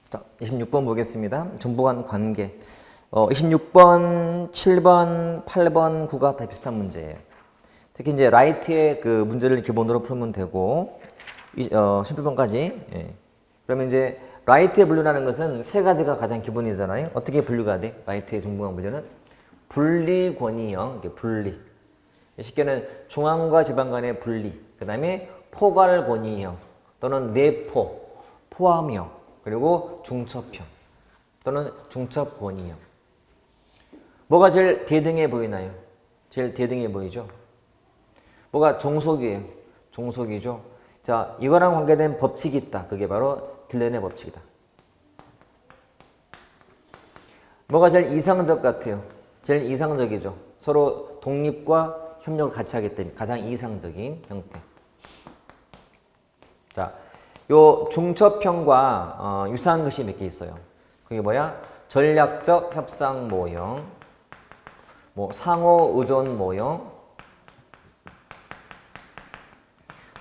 자, 26번 보겠습니다. 중부간 관계. 26번, 7번, 8번, 9가 다 비슷한 문제예요. 특히 이제 라이트의 그 문제를 기본으로 풀면 되고, 17번까지. 예. 그러면 이제 라이트의 분류라는 것은 세 가지가 가장 기본이잖아요. 어떻게 분류가 돼? 라이트의 중부간 분류는 분리권이형, 분리. 쉽게는 중앙과 지방 간의 분리. 그 다음에 포괄권이형 또는 내포, 포함형, 그리고 중첩형 또는 중첩권이형. 뭐가 제일 대등해 보이나요? 제일 대등해 보이죠? 뭐가 종속이에요? 종속이죠. 자, 이거랑 관계된 법칙이 있다. 그게 바로 딜런의 법칙이다. 뭐가 제일 이상적 같아요? 제일 이상적이죠. 서로 독립과 협력을 같이 하기 때문에 가장 이상적인 형태. 자, 요 중첩형과 유사한 것이 몇 개 있어요. 그게 뭐야? 전략적 협상 모형, 뭐 상호 의존 모형,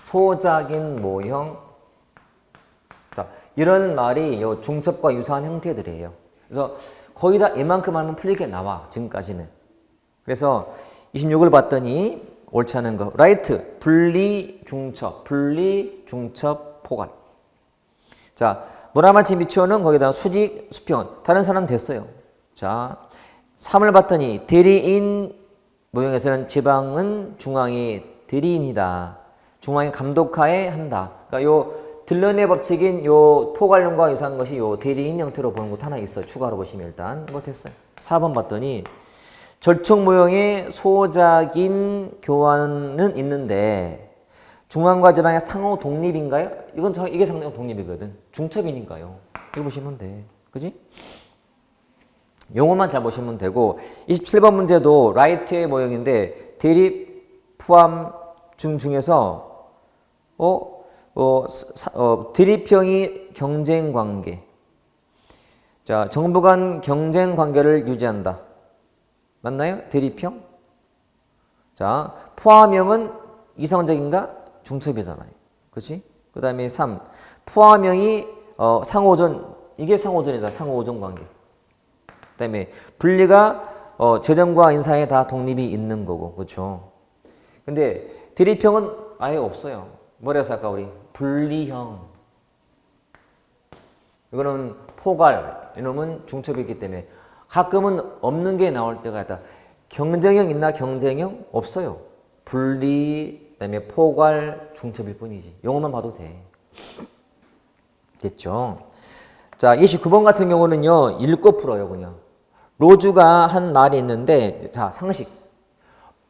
소작인 모형. 자, 이런 말이 요 중첩과 유사한 형태들이에요. 그래서 거의 다 이만큼 하면 풀리게 나와, 지금까지는. 그래서 26을 봤더니 옳지 않은 거. 라이트, 분리, 중첩, 분리, 중첩, 포괄. 자, 모나마치 미치오는 거기다 수직, 수평. 다른 사람 됐어요. 자, 3을 봤더니 대리인 모형에서는 지방은 중앙이 대리인이다. 중앙이 감독하에 한다. 그러니까 요 딜런의 법칙인 요 포괄론과 유사한 것이 요 대리인 형태로 보는 것도 하나 있어요. 추가로 보시면 일단 뭐 됐어요. 4번 봤더니 절충 모형의 소작인 교환은 있는데 중앙과 지방의 상호 독립인가요? 이게 상호 독립이거든. 중첩이니까요. 이거 보시면 돼. 그지? 용어만 잘 보시면 되고 27번 문제도 라이트의 모형인데 대립, 포함, 중에서 대립형이 경쟁 관계. 자, 정부 간 경쟁 관계를 유지한다. 맞나요? 대립형? 자, 포함형은 이상적인가? 중첩이잖아요. 그치? 그 다음에 3. 포함형이 상호존. 이게 상호존이다. 상호존 관계. 그 다음에 분리가 재정과 인사에 다 독립이 있는 거고. 그렇죠? 근데 대립형은 아예 없어요. 뭐라 해서 아까 우리? 분리형. 이거는 포괄. 이놈은 중첩이기 때문에 가끔은 없는 게 나올 때가 있다. 경쟁형 있나? 경쟁형? 없어요. 분리, 그다음에 포괄, 중첩일 뿐이지. 용어만 봐도 돼. 됐죠? 자, 29번 같은 경우는요. 읽고 풀어요, 그냥. 로주가 한 말이 있는데, 자, 상식.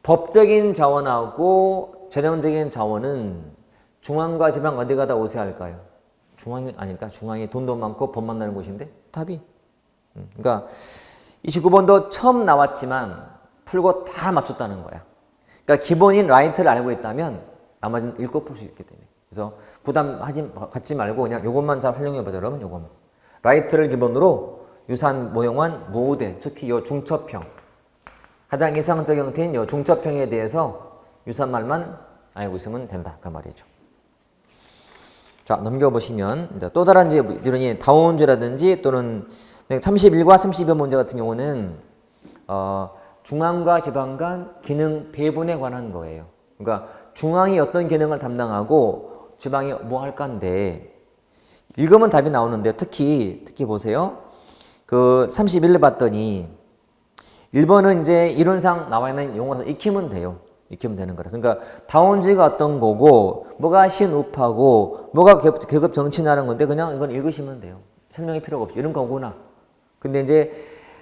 법적인 자원하고 재정적인 자원은 중앙과 지방 어디가 다 우세할까요? 중앙이 아닐까? 중앙이 돈도 많고 법 만나는 곳인데? 답이. 그러니까 29번도 처음 나왔지만 풀고 다 맞췄다는 거야. 그러니까 기본인 라이트를 알고 있다면 나머지는 읽고 풀 수 있기 때문에. 그래서 갖지 말고 그냥 요것만 잘 활용해보자. 여러분 요것만. 라이트를 기본으로 유사한 모형만 모대, 특히 요 중첩형. 가장 이상적 형태인 요 중첩형에 대해서 유사한 말만 알고 있으면 된다. 그 말이죠. 자, 넘겨보시면 이제 또 다른 이론이 다운주라든지 또는 31과 32번 문제 같은 경우는 중앙과 지방 간 기능 배분에 관한 거예요. 그러니까 중앙이 어떤 기능을 담당하고 지방이 뭐 할까인데 읽으면 답이 나오는데요. 특히 보세요. 그 31을 봤더니 1번은 이제 이론상 나와 있는 용어라서 익히면 돼요. 익히면 되는 거라. 그러니까 다운주가 어떤 거고 뭐가 신우파고 뭐가 계급 정치냐는 건데 그냥 이건 읽으시면 돼요. 설명이 필요가 없이 이런 거구나. 근데 이제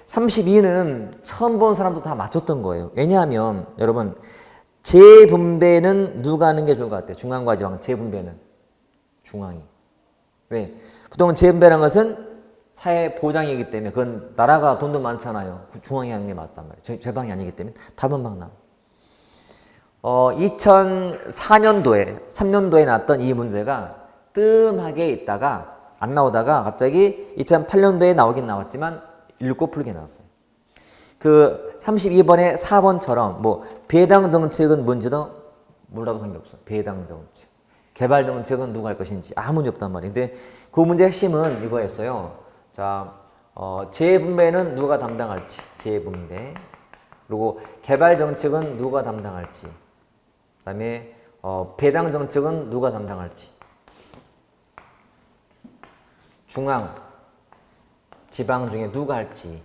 32는 처음 본 사람도 다 맞췄던 거예요. 왜냐하면 여러분 재분배는 누가 하는 게 좋을 것 같아요? 중앙과 지방 재분배는 중앙이. 왜? 보통 재분배라는 것은 사회 보장이기 때문에 그건 나라가 돈도 많잖아요. 중앙이 하는 게 맞단 말이에요. 지방이 아니기 때문에 답은 막 나와. 2004년도에 3년도에 나왔던 이 문제가 뜸하게 있다가 안 나오다가 갑자기 2008년도에 나오긴 나왔지만 읽고 풀게 나왔어요. 그 32번에 4번처럼 뭐 배당 정책은 뭔지도 몰라도 관계없어. 배당 정책. 개발 정책은 누가 할 것인지 아무 문제 없단 말이에요. 근데 그 문제의 핵심은 이거였어요. 자, 재분배는 누가 담당할지, 재분배. 그리고 개발 정책은 누가 담당할지. 그다음에 배당 정책은 누가 담당할지. 중앙, 지방 중에 누가 할지.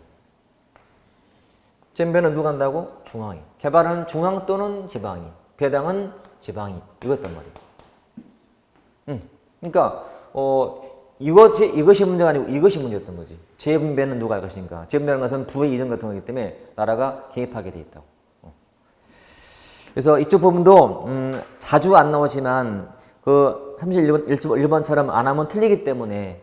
잼배는 누가 한다고? 중앙이. 개발은 중앙 또는 지방이. 배당은 지방이. 이것단 말이에요. 그러니까 이것이 문제가 아니고 이것이 문제였던 거지. 재분배는 누가 할 것인가. 재분배라는 것은 부의 이전 같은 거기 때문에 나라가 개입하게 돼 있다고. 그래서 이쪽 부분도 자주 안 나오지만 그 31번처럼 안 하면 틀리기 때문에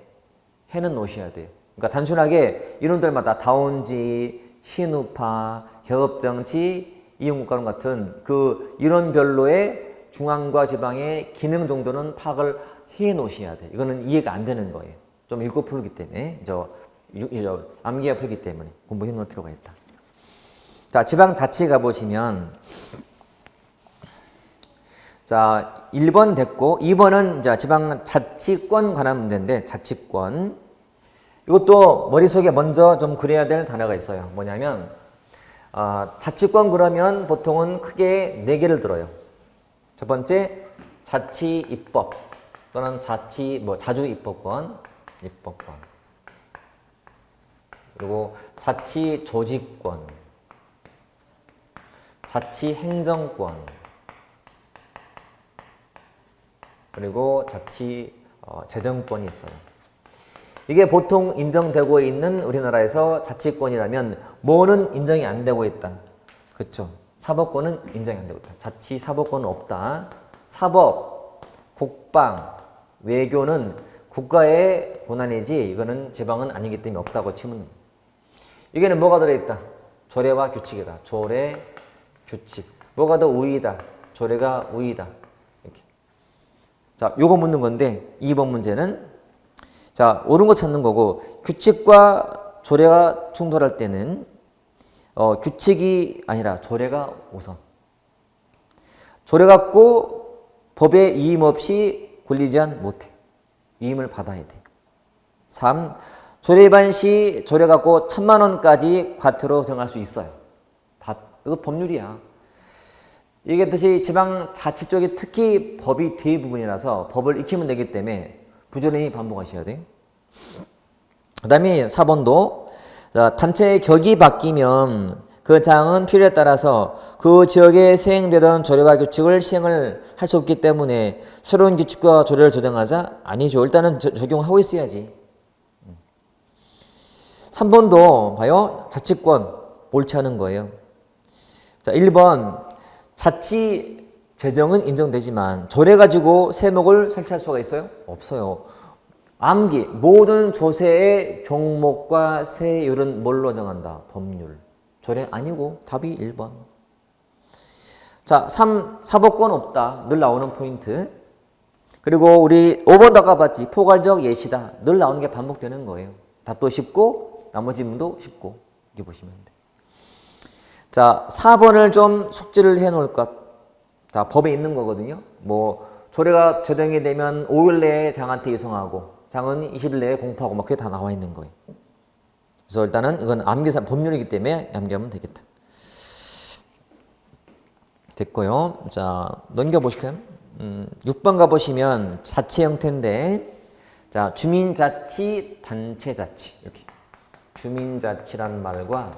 해는 놓으셔야 돼요. 그러니까 단순하게 이론들마다 다운지, 신우파, 개업정치, 이용국가론 같은 그 이론별로의 중앙과 지방의 기능 정도는 파악을 해 놓으셔야 돼요. 이거는 이해가 안 되는 거예요. 좀 읽고 풀기 때문에, 암기가 풀기 때문에 공부해 놓을 필요가 있다. 자, 지방자치 가보시면, 자, 1번 됐고, 2번은 자, 지방자치권 관한 문제인데, 자치권. 이것도 머릿속에 먼저 좀 그려야 될 단어가 있어요. 뭐냐면, 자치권 그러면 보통은 크게 4개를 들어요. 첫 번째, 자치입법 또는 자주입법권, 입법권. 그리고 자치조직권, 자치행정권, 그리고 자치재정권이 있어요. 이게 보통 인정되고 있는 우리나라에서 자치권이라면 뭐는 인정이 안 되고 있다. 그렇죠? 사법권은 인정이 안 되고 있다. 자치사법권은 없다. 사법, 국방, 외교는 국가의 권한이지 이거는 지방은 아니기 때문에 없다고 치면 이게는 뭐가 들어있다? 조례와 규칙이다. 조례, 규칙. 뭐가 더 우위다? 조례가 우위다. 이렇게. 자, 요거 묻는 건데 2번 문제는 자, 옳은 거 찾는 거고 규칙과 조례가 충돌할 때는 규칙이 아니라 조례가 우선. 조례 갖고 법에 이임 없이 권리 제한 못해. 이임을 받아야 돼. 3. 조례 위반 시 조례 갖고 1,000만 원까지 과태료 정할 수 있어요. 이거 법률이야. 이게 뜻이 지방자치 쪽이 특히 법이 대부분이라서 법을 익히면 되기 때문에 부지런히 반복하셔야 돼요. 그 다음에 4번도 자, 단체의 격이 바뀌면 그 장은 필요에 따라서 그 지역에 시행되던 조례와 규칙을 시행을 할 수 없기 때문에 새로운 규칙과 조례를 조정하자? 아니죠. 일단은 적용하고 있어야지. 3번도 봐요. 자치권 옳지 않은 거예요. 자, 1번 자치 재정은 인정되지만 조례 가지고 세목을 설치할 수가 있어요? 없어요. 암기 모든 조세의 종목과 세율은 뭘로 정한다? 법률. 조례 아니고 답이 1번. 자, 3. 사법권 없다. 늘 나오는 포인트. 그리고 우리 5번 닦아봤지. 포괄적 예시다. 늘 나오는 게 반복되는 거예요. 답도 쉽고 나머지 문도 쉽고 이렇게 보시면 돼. 자, 4번을 좀 숙지를 해 놓을 것. 자, 법에 있는 거거든요. 뭐 조례가 제정이 되면 5일 내에 장한테 이송하고 장은 20일 내에 공포하고 막 그게 다 나와 있는 거예요. 그래서 일단은 이건 암기사 법률이기 때문에 암기하면 되겠다. 됐고요. 자, 넘겨보실까요? 6번 가보시면 자치 형태인데 자, 주민자치, 단체자치 이렇게 주민자치란 말과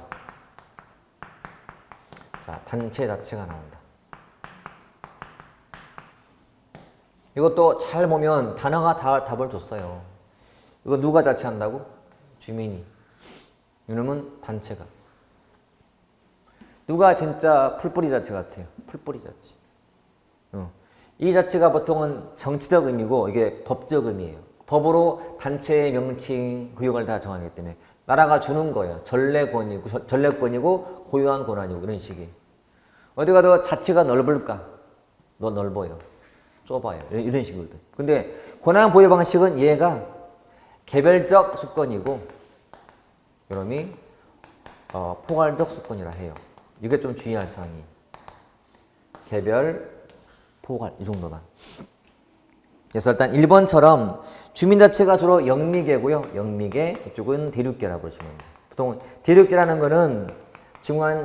자, 단체자치가 나온다. 이것도 잘 보면 단어가 다 답을 줬어요. 이거 누가 자치한다고? 주민이. 이놈은 단체가. 누가 진짜 풀뿌리 자치 같아요? 풀뿌리 자치. 이 자체가 보통은 정치적 의미고 이게 법적 의미예요. 법으로 단체의 명칭, 구역을 다 정하기 때문에 나라가 주는 거예요. 전례권이고 고유한 권한이고 이런 식이. 어디 가도 자치가 넓을까? 넓어요. 좁아요. 이런 식이거든. 근데 권한 보유 방식은 얘가 개별적 수권이고 이놈이 포괄적 수권이라 해요. 이게 좀 주의할 사항이. 개별, 포괄 이 정도만. 그래서 일단 1번처럼 주민 자체가 주로 영미계고요. 영미계, 이쪽은 대륙계라고 보시면 돼요. 보통 대륙계라는 거는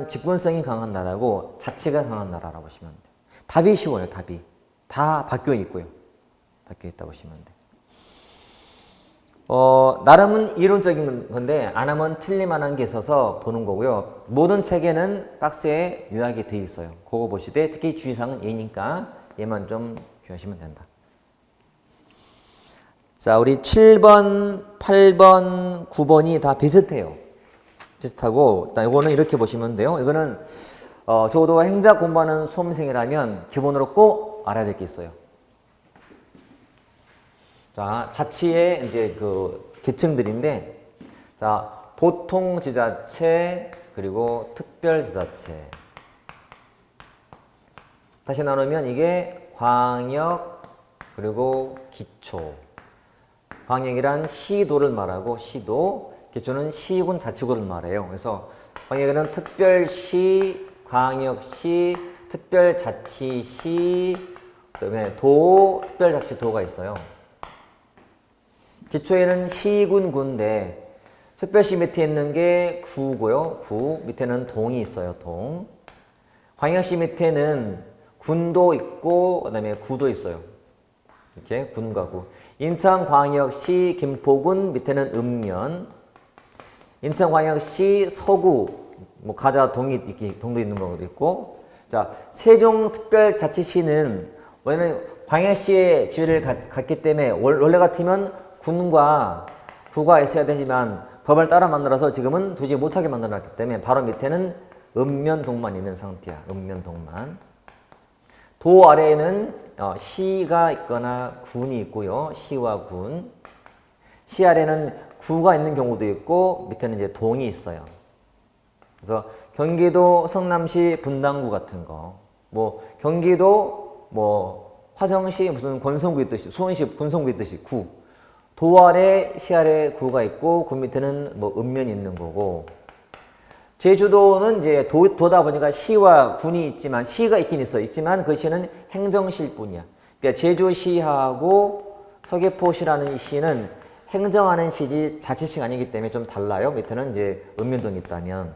집권성이 강한 나라고 자치가 강한 나라라고 보시면 돼요. 답이 쉬워요. 답이. 다 바뀌어 있고요. 바뀌어 있다고 보시면 돼요. 나름은 이론적인 건데 안 하면 틀릴만한 게 있어서 보는 거고요. 모든 책에는 박스에 요약이 되어 있어요. 그거 보시되 특히 주의사항은 얘니까 얘만 좀 주의하시면 된다. 자, 우리 7번, 8번, 9번이 다 비슷해요. 비슷하고 일단 이거는 이렇게 보시면 돼요. 이거는 적어도 행자 공부하는 수험생이라면 기본으로 꼭 알아야 될 게 있어요. 자, 자치의 이제 그 계층들인데, 자, 보통 지자체, 그리고 특별 지자체. 다시 나누면 이게 광역, 그리고 기초. 광역이란 시도를 말하고, 시도. 기초는 시군 자치구를 말해요. 그래서 광역에는 특별시, 광역시, 특별자치시, 그다음에 도, 특별자치도가 있어요. 기초에는 시군, 군데 특별시 밑에 있는 게 구고요. 구 밑에는 동이 있어요. 동. 광역시 밑에는 군도 있고 그다음에 구도 있어요. 이렇게 군과 구. 인천광역시 김포군 밑에는 읍면. 인천광역시 서구 뭐 가자 동이 동도 있는 경우도 있고. 자, 세종특별자치시는 원래는 광역시의 지위를 갖기 때문에 원래 같으면 군과 구가 있어야 되지만 법을 따라 만들어서 지금은 두지 못하게 만들어놨기 때문에 바로 밑에는 읍면동만 있는 상태야. 읍면동만. 도 아래에는 시가 있거나 군이 있고요. 시와 군. 시 아래는 구가 있는 경우도 있고 밑에는 이제 동이 있어요. 그래서 경기도 성남시 분당구 같은 거, 뭐 경기도 뭐 화성시 무슨 권성구 있듯이 수원시 권성구 있듯이 구. 도 아래, 시 아래 구가 있고, 구 밑에는 뭐 읍면이 있는 거고. 제주도는 이제 도다 보니까 시와 군이 있지만, 시가 있긴 있지만 그 시는 행정시일 뿐이야. 그러니까 제주시하고 서귀포시라는 시는 행정하는 시지 자치시가 아니기 때문에 좀 달라요. 밑에는 이제 읍면동이 있다면.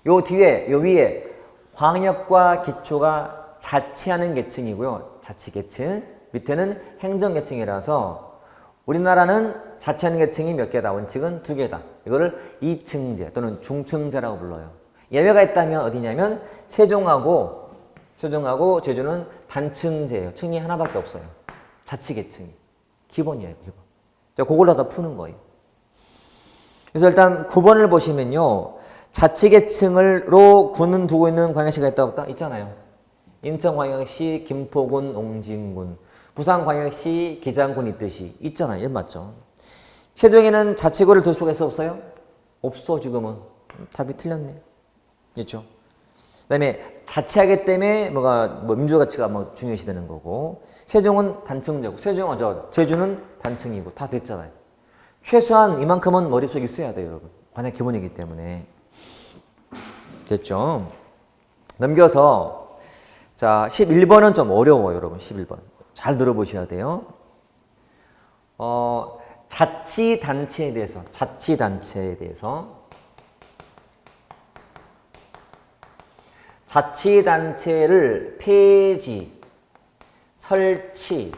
요 뒤에, 요 위에 광역과 기초가 자치하는 계층이고요. 자치계층. 밑에는 행정계층이라서 우리나라는 자치하는 계층이 몇 개다? 원칙은 2개다. 이거를 이층제 또는 중층제라고 불러요. 예외가 있다면 어디냐면 세종하고 제주는 단층제예요. 층이 하나밖에 없어요. 자치계층이. 기본이에요. 기본. 자, 그걸로 다 푸는 거예요. 그래서 일단 9번을 보시면요. 자치계층으로 군은 두고 있는 광역시가 있다 없다? 있잖아요. 인천광역시, 김포군, 옹진군. 부산광역시 기장군 있듯이 있잖아요. 이 맞죠? 세종에는 자치구를 둘 수가 있어 없어요? 없어 지금은. 답이 틀렸네요. 있죠? 그 다음에 자치하기 때문에 뭐 민주가치가 뭐 중요시 되는 거고 세종은 단층제고 제주는 단층이고 다 됐잖아요. 최소한 이만큼은 머릿속에 있어야 돼요. 여러분. 관역 기본이기 때문에. 됐죠? 넘겨서 자 11번은 좀 어려워요. 여러분 11번. 잘 들어보셔야 돼요. 자치단체에 대해서 자치단체를 폐지, 설치,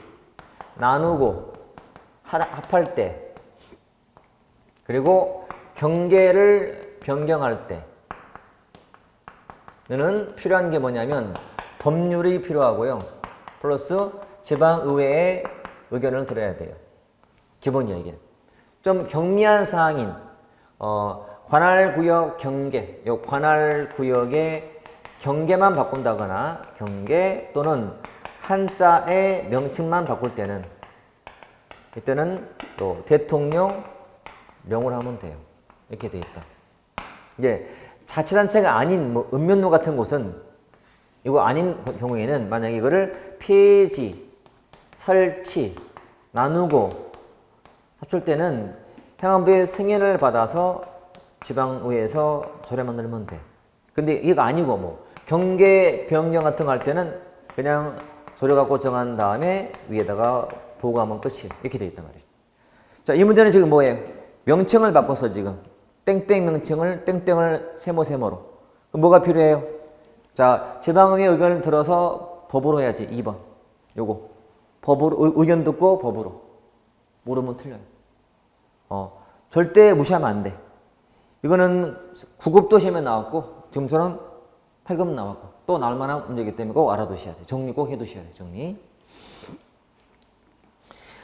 나누고 합할 때 그리고 경계를 변경할 때는 필요한 게 뭐냐면 법률이 필요하고요. 플러스 지방의회의 의견을 들어야 돼요. 기본이에요, 이게. 좀 경미한 사항인 관할구역 경계, 요 관할구역의 경계만 바꾼다거나 경계 또는 한자의 명칭만 바꿀 때는 이때는 또 대통령 명으로 하면 돼요. 이렇게 돼 있다. 이제 자치단체가 아닌 뭐 읍면로 같은 곳은 이거 아닌 경우에는 만약에 이거를 폐지, 설치, 나누고 합칠 때는 행안부의 승인을 받아서 지방의회에서 조례 만들면 돼. 근데 이거 아니고 뭐 경계 변경 같은 거 할 때는 그냥 소리 갖고 정한 다음에 위에다가 보고하면 끝이에요. 이렇게 되어 있단 말이죠. 자, 이 문제는 지금 뭐예요? 명칭을 바꿔서 지금 땡땡 명칭을 땡땡을 세모로. 그럼 뭐가 필요해요? 자, 지방의회 의견을 들어서 법으로 해야지. 2번. 요거. 법으로, 의견 듣고 법으로. 모르면 틀려요. 절대 무시하면 안 돼. 이거는 9급도 시험에 나왔고, 지금처럼 8급 나왔고, 또 나올 만한 문제이기 때문에 꼭 알아두셔야 돼요. 정리 꼭 해두셔야 돼요. 정리.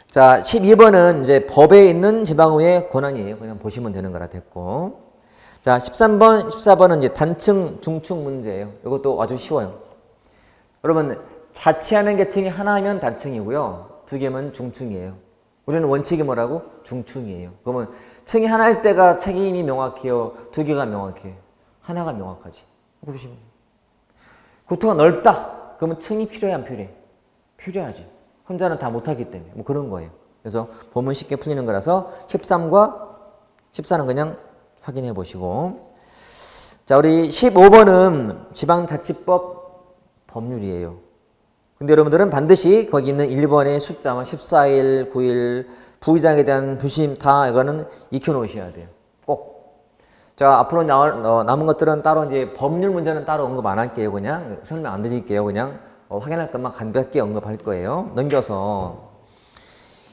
자, 12번은 이제 법에 있는 지방의회 권한이에요. 그냥 보시면 되는 거라 됐고. 자, 13번, 14번은 이제 단층, 중층 문제예요. 이것도 아주 쉬워요. 여러분, 자치하는 계층이 하나면 단층이고요. 두 개면 중층이에요. 우리는 원칙이 뭐라고? 중층이에요. 그러면 층이 하나일 때가 책임이 명확해요. 두 개가 명확해요. 하나가 명확하지. 이거 보시면 돼요. 국토가 넓다. 그러면 층이 필요해, 안 필요해? 필요하지. 혼자는 다 못하기 때문에. 뭐 그런 거예요. 그래서 보면 쉽게 풀리는 거라서 13과 14는 그냥 확인해 보시고. 자, 우리 15번은 지방자치법 법률이에요. 근데 여러분들은 반드시 거기 있는 1번의 숫자만 14일, 9일, 부의장에 대한 부심 다 이거는 익혀 놓으셔야 돼요. 꼭. 자, 앞으로 남은 것들은 따로 이제 법률 문제는 따로 언급 안 할게요. 그냥 설명 안 드릴게요. 그냥 확인할 것만 간략하게 언급할 거예요. 넘겨서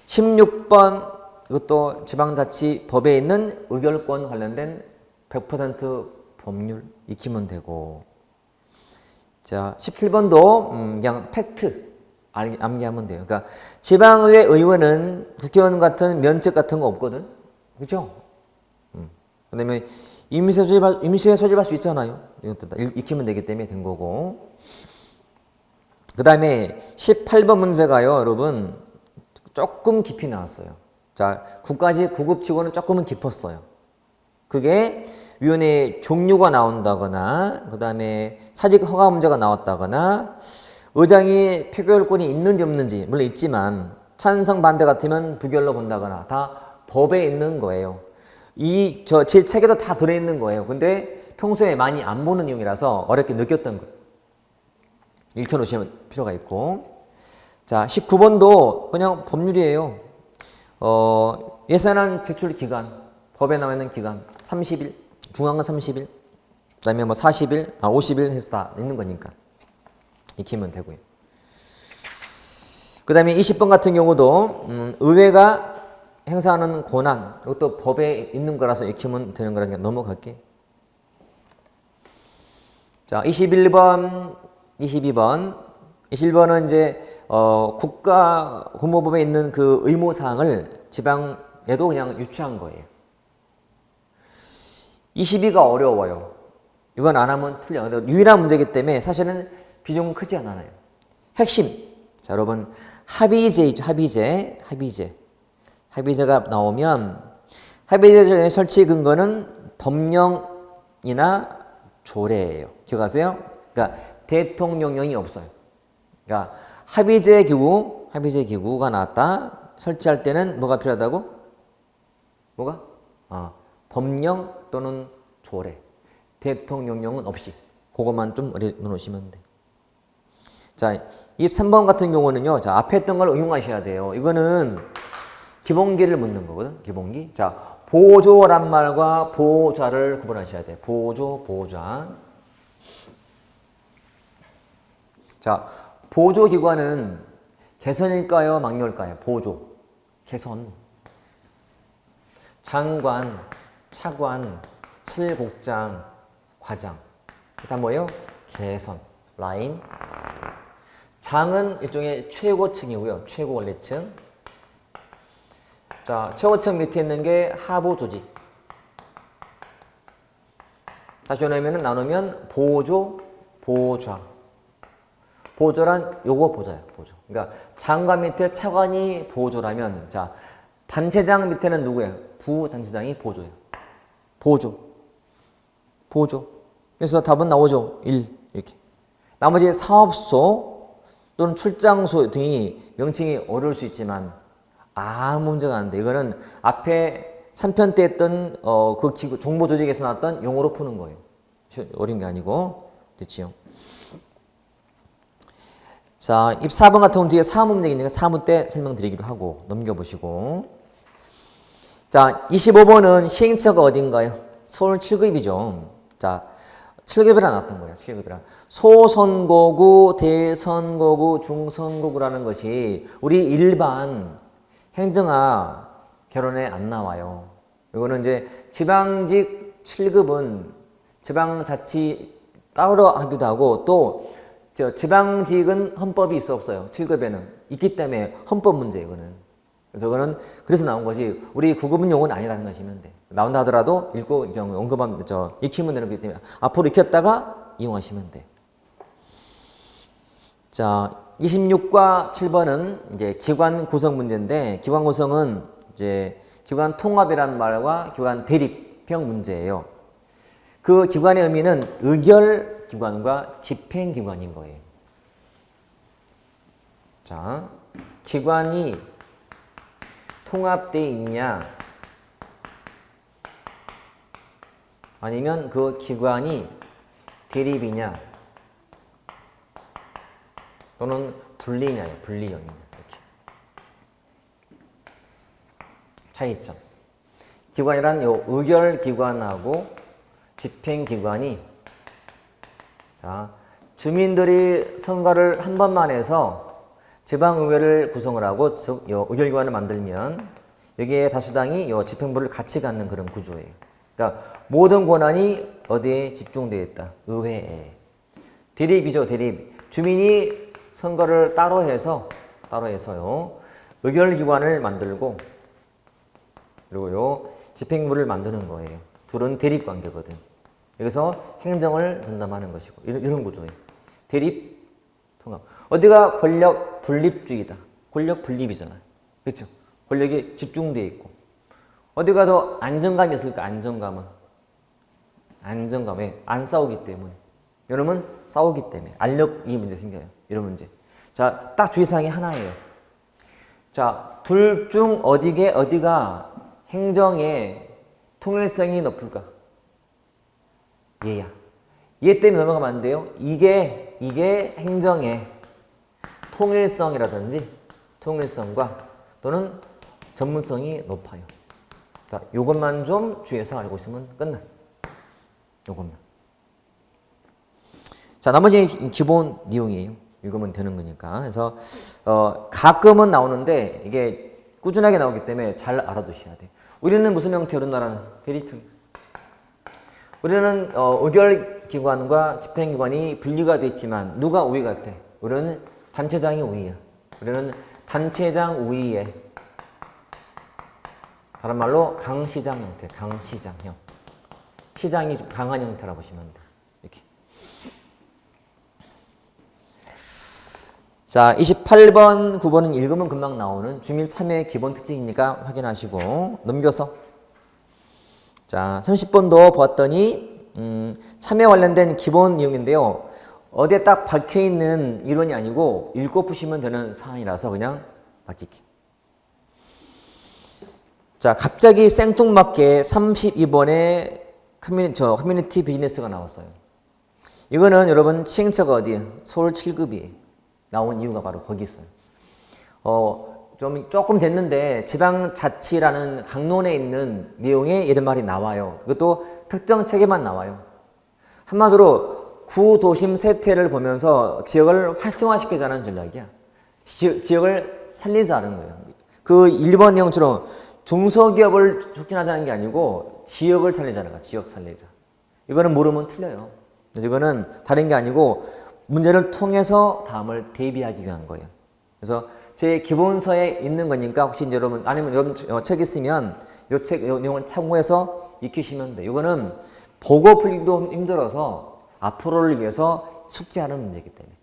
16번 이것도 지방자치법에 있는 의결권 관련된 100% 법률 익히면 되고. 자, 17번도 그냥 팩트 암기하면 돼요. 그러니까 지방의회 의원은 국회의원 같은 면책 같은 거 없거든. 그죠? 그다음에 임시에 소집할 수 있잖아요. 이것도 다 익히면 되기 때문에 된 거고. 그 다음에 18번 문제가요, 여러분, 조금 깊이 나왔어요. 자, 9까지 9급치고는 조금은 깊었어요. 그게 위원회 종류가 나온다거나, 그 다음에 사직 허가 문제가 나왔다거나, 의장이 표결권이 있는지 없는지, 물론 있지만, 찬성 반대 같으면 부결로 본다거나, 다 법에 있는 거예요. 제 책에도 다 들어있는 거예요. 근데 평소에 많이 안 보는 내용이라서 어렵게 느꼈던 거예요. 읽혀놓으시면 필요가 있고. 자, 19번도 그냥 법률이에요. 예산안 제출 기간, 법에 나와 있는 기간 30일, 중앙은 30일, 그 다음에 뭐 40일, 50일 해서 다 있는 거니까 익히면 되고요. 그 다음에 20번 같은 경우도 의회가 행사하는 권한, 이것도 법에 있는 거라서 익히면 되는 거라니까 넘어갈게요. 자, 21번, 22번. 21번은 이제 국가공무법에 있는 그 의무사항을 지방에도 그냥 유치한 거예요. 22가 어려워요. 이건 안 하면 틀려. 유일한 문제이기 때문에 사실은 비중은 크지 않아요. 핵심. 자, 여러분, 합의제이죠. 합의제가 나오면 합의제 설치 근거는 법령이나 조례예요. 기억하세요? 그러니까 대통령령이 없어요. 그러니까 합의제 기구가 나왔다. 설치할 때는 뭐가 필요하다고? 뭐가? 법령 또는 조례. 대통령령은 없이. 그것만 좀 넣으시면 돼. 자, 23번 같은 경우는요. 자, 앞에 했던 걸 응용하셔야 돼요. 이거는 기본기를 묻는 거거든. 기본기. 자, 보조란 말과 보좌를 구분하셔야 돼. 보좌. 자, 보조기관은 개선일까요? 막료일까요? 보조. 개선. 장관, 차관, 실국장, 과장. 일단 뭐예요? 개선. 라인. 장은 일종의 최고층이고요. 최고 원리층. 자, 최고층 밑에 있는 게 하부 조직. 다시 나누면 보조, 보좌. 보조란 요거 보좌예요. 보조. 그러니까 장관 밑에 차관이 보조라면, 자, 단체장 밑에는 누구예요? 부단체장이 보조예요. 보조. 그래서 답은 나오죠. 1 이렇게. 나머지 사업소 또는 출장소 등이 명칭이 어려울 수 있지만 아무 문제가 안 돼. 이거는 앞에 3편 때 했던 그 기구 정보 조직에서 나왔던 용어로 푸는 거예요. 어려운 게 아니고. 됐지요? 자, 4번 같은 경우는 뒤에 사문 문제가 있으니까 사문 때 설명드리기로 하고 넘겨보시고. 자, 25번은 시행처가 어딘가요? 서울 7급이죠. 자, 7급이라 나왔던 거예요. 7급이라. 소선거구, 대선거구, 중선거구라는 것이 우리 일반 행정화 결론에 안 나와요. 이거는 이제 지방직 7급은 지방자치 따로 하기도 하고 또 지방직은 헌법이 있어 없어요. 7급에는 있기 때문에 헌법 문제예요. 이거는. 그래서 그거는 그래서 나온 것이 우리 9급은 용어는 아니라는 것이면 돼. 나온다 하더라도 읽고 언급하면 익히면 되는 거기 때문에 앞으로 익혔다가 이용하시면 돼. 자, 26과 7번은 이제 기관 구성 문제인데 기관 구성은 이제 기관 통합이라는 말과 기관 대립형 문제예요. 그 기관의 의미는 의결 기관과 집행 기관인 거예요. 자, 기관이 통합되어 있냐 아니면 그 기관이 대립이냐 또는 분리냐예요. 분리형이냐 이렇게. 차이점. 기관이란 요 의결 기관하고 집행 기관이 자, 주민들이 선거를 한 번만 해서 지방의회를 구성을 하고 즉 의결기관을 만들면 여기에 다수당이 집행부를 같이 갖는 그런 구조예요. 그러니까 모든 권한이 어디에 집중되어 있다? 의회에. 대립이죠. 대립. 주민이 선거를 따로 해서요 의결기관을 만들고 그리고 집행부를 만드는 거예요. 둘은 대립관계거든. 여기서 행정을 전담하는 것이고 이런 구조예요. 대립, 통합. 어디가 권력 분립주의다. 권력 분립이잖아요. 그렇죠? 권력이 집중되어 있고. 어디가 더 안정감이 있을까? 안정감은. 안정감에 안 싸우기 때문에. 여러분 싸우기 때문에. 알력이 문제 생겨요. 이런 문제. 자, 딱 주의사항이 하나예요. 자, 둘 중 어디가 행정의 통일성이 높을까? 얘야. 얘 때문에 넘어가면 안 돼요. 이게 행정의 통일성이라든지 통일성과 또는 전문성이 높아요. 자, 요것만 좀 주의해서 알고 있으면 끝나. 요것만. 자, 나머지 기본 내용이에요. 읽으면 되는 거니까. 그래서 가끔은 나오는데 이게 꾸준하게 나오기 때문에 잘 알아두셔야 돼요. 우리는 무슨 형태로 나라는 대립형. 우리는 의결기관과 집행기관이 분리가 되어 있지만 누가 우위가 돼? 우리는 단체장이 우위야. 우리는 단체장 우위에 다른 말로 강시장 형태, 강시장형. 시장이 좀 강한 형태라고 보시면 돼. 이렇게. 자, 28번, 9번은 읽으면 금방 나오는 주민 참여의 기본 특징이니까 확인하시고 넘겨서. 자, 30번도 보았더니 참여 관련된 기본 내용인데요. 어디에 딱 박혀있는 이론이 아니고 읽고 푸시면 되는 사항이라서 그냥 맡길게. 자, 갑자기 생뚱맞게 32번에 커뮤니티 비즈니스가 나왔어요. 이거는 여러분 시행처가 어디예요? 서울 7급이에요. 나온 이유가 바로 거기 있어요. 조금 됐는데 지방자치라는 강론에 있는 내용에 이런 말이 나와요. 이것도 특정 책에만 나와요. 한마디로 구도심 세태를 보면서 지역을 활성화시키자는 전략이야. 지역을 살리자는 거예요. 그 1번 내용처럼 중소기업을 촉진하자는 게 아니고 지역을 살리자는 거야. 지역 살리자. 이거는 모르면 틀려요. 그래서 이거는 다른 게 아니고 문제를 통해서 다음을 대비하기 위한 거예요. 그래서 제 기본서에 있는 거니까 혹시 이제 여러분 아니면 여러분 책 있으면 요 내용을 참고해서 익히시면 돼. 이거는 보고 풀기도 힘들어서 앞으로를 위해서 숙지하는 문제이기 때문에.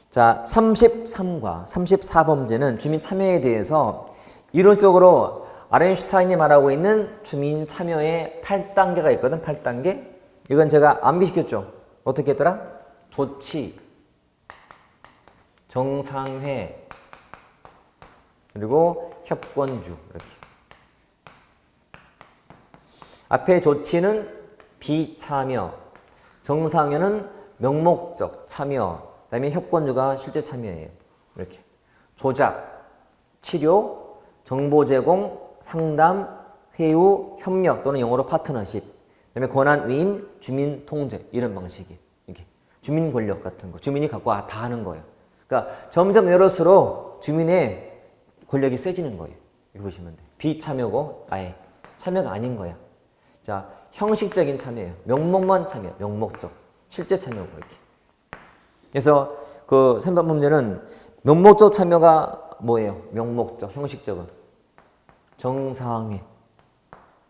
자, 33과 34번 문제는 주민 참여에 대해서 이론적으로 아인슈타인이 말하고 있는 주민 참여의 8단계가 있거든. 8단계. 이건 제가 암기시켰죠. 어떻게 했더라? 조치, 정상회, 그리고 협권주 이렇게. 앞에 조치는 비참여, 정상회는 명목적 참여, 그다음에 협권주가 실제 참여예요. 이렇게 조작, 치료, 정보 제공, 상담, 회유, 협력 또는 영어로 파트너십, 그다음에 권한 위임, 주민 통제 이런 방식이 이게 주민 권력 같은 거, 주민이 갖고 다 하는 거예요. 그러니까 점점 내려올수록 주민의 권력이 세지는 거예요. 이거 보시면 돼. 비참여고 아예 참여가 아닌 거야. 자, 형식적인 참여예요. 명목만 참여, 명목적, 실제 참여고 이렇게. 그래서 그 3번 문제는 명목적 참여가 뭐예요? 명목적, 형식적은 정상회.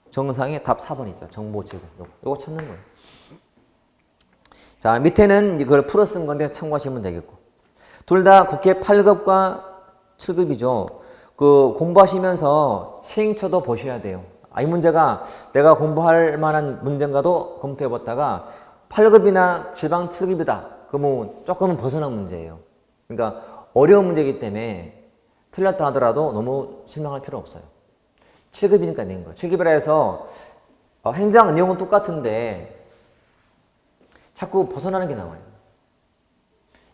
정상회 답 4번 있죠. 정보 제공. 요거 찾는 거예요. 자, 밑에는 이걸 풀어 쓴 건데 참고하시면 되겠고. 둘 다 국회 8급과 7급이죠. 그 공부하시면서 시행처도 보셔야 돼요. 이 문제가 내가 공부할 만한 문제인가도 검토해 봤다가 8급이나 지방 7급이다. 그러면 조금은 벗어난 문제예요. 그러니까 어려운 문제이기 때문에 틀렸다 하더라도 너무 실망할 필요 없어요. 7급이니까 낸 거예요. 7급이라 해서 행정 내용은 똑같은데 자꾸 벗어나는 게 나와요.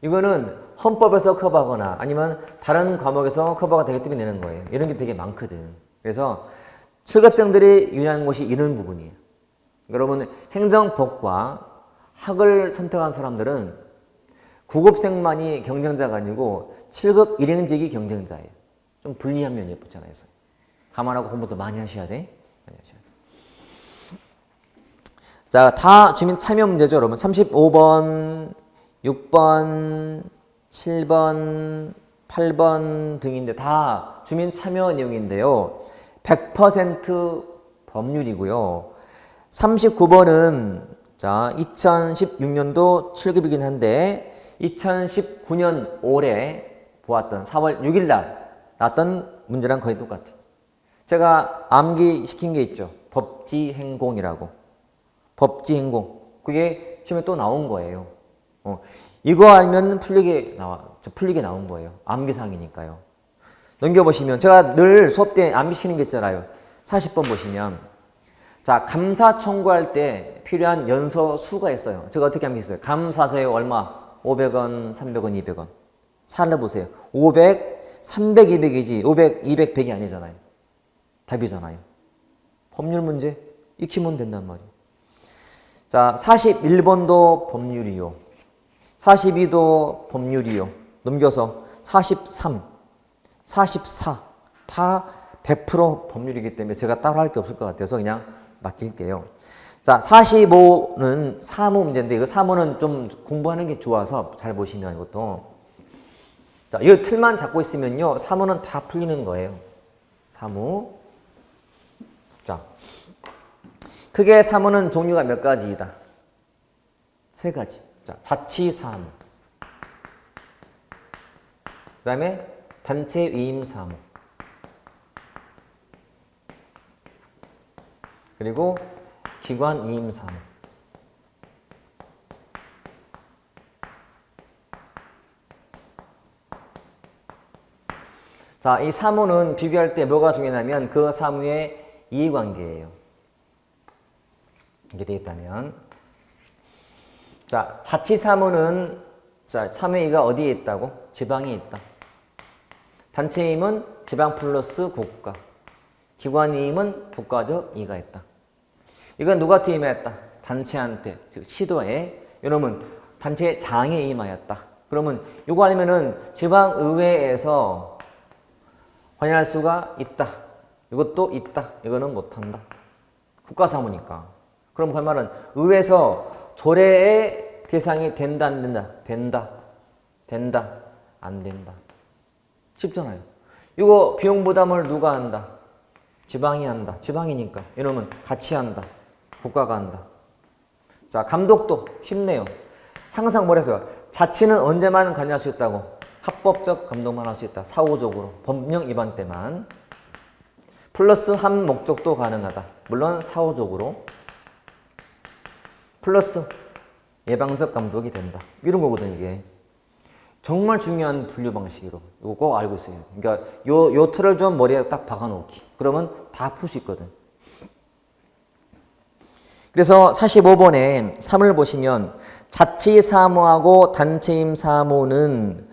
이거는 헌법에서 커버하거나 아니면 다른 과목에서 커버가 되기 때문에 내는 거예요. 이런 게 되게 많거든. 그래서 7급생들이 유리한 것이 이런 부분이에요. 여러분 행정법과 학을 선택한 사람들은 9급생만이 경쟁자가 아니고 7급 일행직이 경쟁자예요. 좀 불리한 면이 있잖아요. 감안하고 공부도 많이 하셔야 돼. 많이 하셔야 돼. 자, 다 주민 참여 문제죠, 여러분. 35번, 6번, 7번, 8번 등인데 다 주민 참여 내용인데요. 100% 법률이고요. 39번은 자, 2016년도 7급이긴 한데 2019년 올해 보았던 4월 6일 날 나왔던 문제랑 거의 똑같아요. 제가 암기시킨 게 있죠. 법지행공이라고. 법지행공. 그게 시험에 또 나온 거예요. 이거 알면 풀리게 나온 거예요. 암기사항이니까요. 넘겨보시면 제가 늘 수업 때 암기시키는 게 있잖아요. 40번 보시면 자, 감사 청구할 때 필요한 연서 수가 있어요. 제가 어떻게 암기했어요? 감사세요 얼마? 500원, 300원, 200원. 살려 보세요. 500, 300, 200이지 500, 200, 100이 아니잖아요. 답이잖아요. 법률 문제 익히면 된단 말이에요. 자, 41번도 법률이요. 42도 법률이요. 넘겨서 43, 44 다 100% 법률이기 때문에 제가 따로 할 게 없을 것 같아서 그냥 맡길게요. 자, 45는 사무 문제인데 이거 사무는 좀 공부하는 게 좋아서 잘 보시면 이것도 자, 이 틀만 잡고 있으면요. 사무는 다 풀리는 거예요. 사무. 자, 크게 사무는 종류가 몇 가지이다? 3가지. 자, 자치사무. 그 다음에 단체 위임 사무. 그리고 기관 위임 사무. 자, 이 사무는 비교할 때 뭐가 중요하냐면 그 사무의 이해관계예요. 이게 되겠다면 자, 자치사무는 자, 사무위가 어디에 있다고? 지방에 있다. 단체임은 지방 플러스 국가. 기관임은 국가적 이의가 있다. 이건 누구한테 임하였다? 단체한테, 즉 시도에. 이놈은 단체장에 임하였다. 그러면 이거 알면은 지방의회에서 관여할 수가 있다. 이것도 있다. 이거는 못한다. 국가사무니까. 그럼 그 말은 의회에서 조례의 대상이 된다, 안 된다? 된다. 된다. 안 된다. 쉽잖아요. 이거 비용 부담을 누가 한다? 지방이 한다. 지방이니까. 이놈은 같이 한다. 국가가 한다. 자, 감독도 쉽네요. 항상 뭐랬어요? 자치는 언제만 관여할 수 있다고? 합법적 감독만 할 수 있다. 사후적으로. 법령 위반 때만. 플러스 한 목적도 가능하다. 물론 사후적으로. 플러스 예방적 감독이 된다. 이런 거거든 이게. 정말 중요한 분류 방식으로. 이거 꼭 알고 있어요. 그러니까 요 틀을 좀 머리에 딱 박아놓기. 그러면 다 풀 수 있거든. 그래서 45번에 3을 보시면 자치사무하고 단체임사무는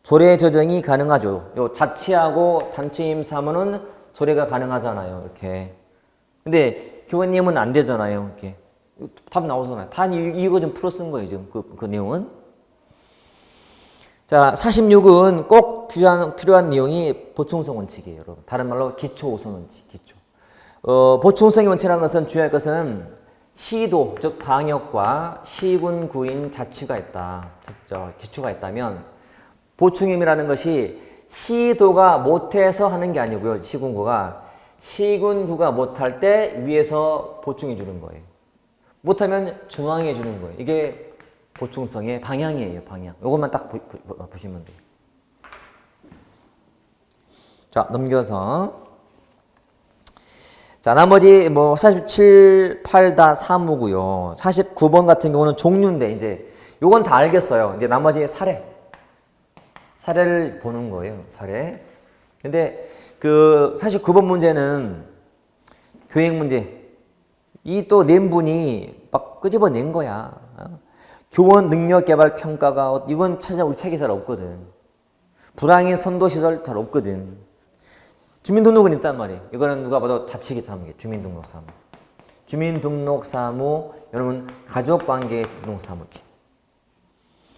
조례 조정이 가능하죠. 요 자치하고 단체임사무는 조례가 가능하잖아요. 이렇게. 근데 교관님은 안 되잖아요. 이렇게. 답 나오잖아요. 다 이거 좀 풀어 쓴 거예요. 지금 그 내용은. 자, 46은 꼭 필요한 내용이 보충성 원칙이에요. 여러분. 다른 말로 기초 우선 원칙. 기초. 보충성의 원칙이라는 것은 주의할 것은 시도, 즉 방역과 시군, 구인, 자치가 있다. 기초가 있다면 보충임이라는 것이 시도가 못해서 하는 게 아니고요. 시군구가. 시군구가 못할 때 위에서 보충해 주는 거예요. 못하면 중앙에 주는 거예요. 이게 보충성의 방향이에요. 방향. 이것만 딱 보시면 돼요. 자, 넘겨서. 자, 나머지 47, 8다 사무고요. 49번 같은 경우는 종류인데 이제 요건 다 알겠어요. 이제 나머지 사례를 보는 거예요. 사례. 근데 그 49번 문제는 교육 문제. 이 또 낸 분이 막 끄집어낸 거야. 교원 능력 개발 평가가 이건 우리 책에 잘 없거든. 불황인 선도 시설 잘 없거든. 주민등록은 있단 말이에요. 이거는 누가 봐도 자치기 탐게 주민등록 사무. 주민등록 사무, 여러분 가족관계 등록 사무 이렇게.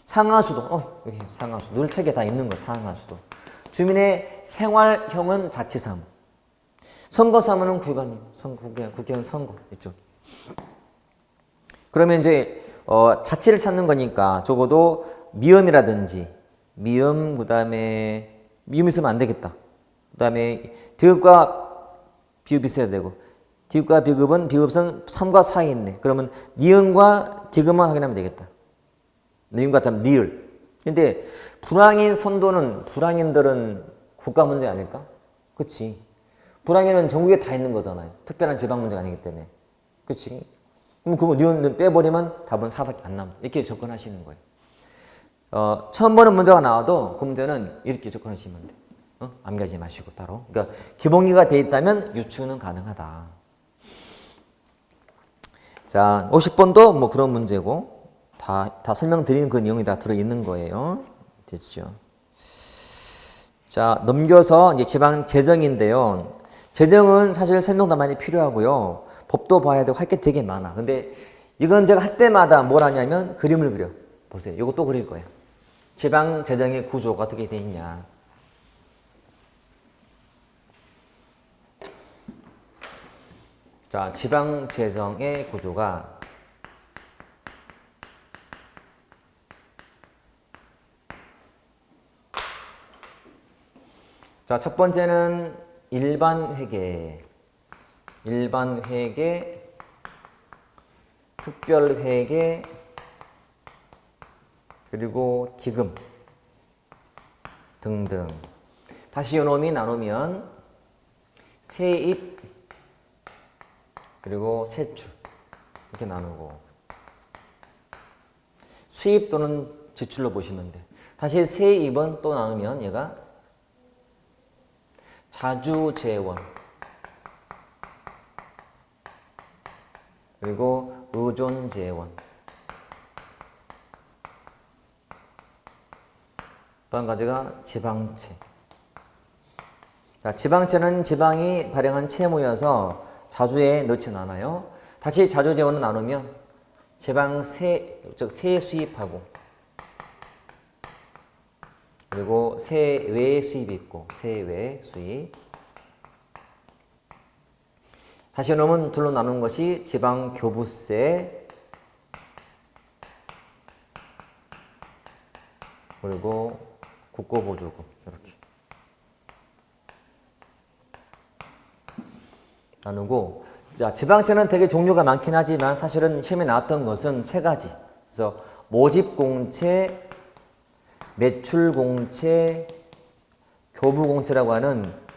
상하수도, 여기 상하수. 늘 책에 다 있는 거 상하수도. 주민의 생활형은 자치사무. 선거사무는 국회의원 선거 이쪽. 그러면 이제 자치를 찾는 거니까 적어도 미음이라든지 미음 그다음에 미음 있으면 안 되겠다. 그다음에 디귿과 비읍이 있어야 되고 디귿과 비읍은 3과 4에 있네. 그러면 니은과 디귿만 확인하면 되겠다. 니은 같으면 리을. 근데 불황인들은 국가 문제 아닐까? 그치? 불황인은 전국에 다 있는 거잖아요. 특별한 지방 문제가 아니기 때문에. 그치? 그럼 그거 니은 빼버리면 답은 4밖에 안 남아. 이렇게 접근하시는 거예요. 처음 보는 문제가 나와도 그 문제는 이렇게 접근하시면 돼. 암기하지 마시고 따로. 그러니까 기본기가 돼 있다면 유추는 가능하다. 자, 50번도 그런 문제고 다 설명드리는 그 내용이 다 들어있는 거예요. 됐죠? 자, 넘겨서 이제 지방 재정인데요. 재정은 사실 설명도 많이 필요하고요. 법도 봐야 되고 할 게 되게 많아. 근데 이건 제가 할 때마다 뭘 하냐면 그림을 그려. 보세요. 이거 또 그릴 거예요. 지방 재정의 구조가 어떻게 돼 있냐. 자, 지방 재정의 구조가 자, 첫 번째는 일반 회계, 특별 회계, 그리고 기금 등등. 다시 요놈이 나누면 세입 그리고 세출 이렇게 나누고 수입 또는 지출로 보시면 돼. 다시 세입은 또 나누면 얘가 자주재원 그리고 의존재원 또 한 가지가 지방채. 자, 지방채는 지방이 발행한 채무여서 자주에 넣진 않아요. 다시 자주재원을 나누면 지방세, 즉 세수입하고 그리고 세외 수입이 있고 세외 수입. 다시 넣으면 둘로 나눈 것이 지방교부세 그리고 국고보조금 이렇게 나누고. 자, 지방채는 되게 종류가 많긴 하지만 사실은 시험에 나왔던 것은 세 가지. 그래서 모집공채, 매출공채, 교부공채라고 하는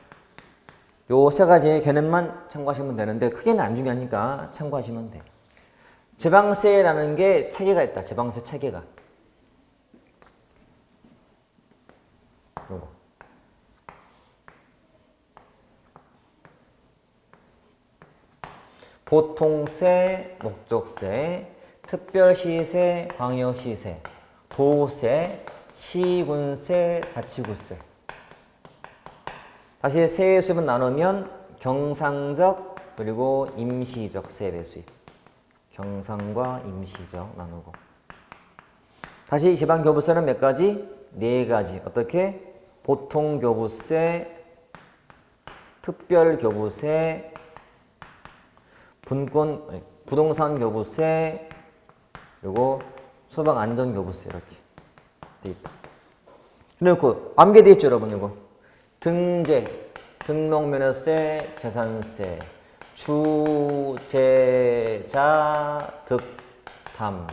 요 세 가지의 개념만 참고하시면 되는데 크게는 안 중요하니까 참고하시면 돼요. 지방세라는 게 체계가 있다. 지방세 체계가. 요거. 보통세, 목적세, 특별시세, 광역시세, 도세, 시군세, 자치구세. 다시 세의 수입은 나누면 경상적 그리고 임시적 세배 수입. 경상과 임시적 나누고. 다시 지방교부세는 몇 가지? 네 가지. 어떻게? 보통교부세, 특별교부세, 부동산교부세, 그리고 소방안전교부세 이렇게 돼 있다. 그리고 암기돼 있죠, 여러분 이거. 등재, 등록면허세, 재산세, 주재자, 득담,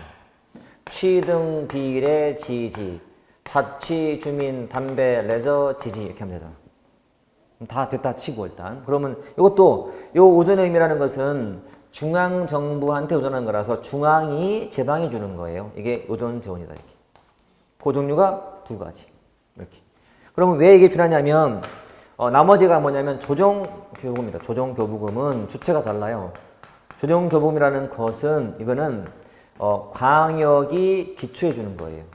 취등 비례 지지, 자취 주민 담배 레저 지지 이렇게 하면 되잖아. 다 됐다 치고 일단. 그러면 이것도 요 오전의 의미라는 것은 중앙 정부한테 오전한 거라서 중앙이 지방이 주는 거예요. 이게 오전 재원이다 이렇게. 그 종류가 두 가지 이렇게. 그러면 왜 이게 필요하냐면 나머지가 뭐냐면 조정교부금입니다. 조정교부금은 주체가 달라요. 조정교부금이라는 것은 이거는 광역이 기초해 주는 거예요.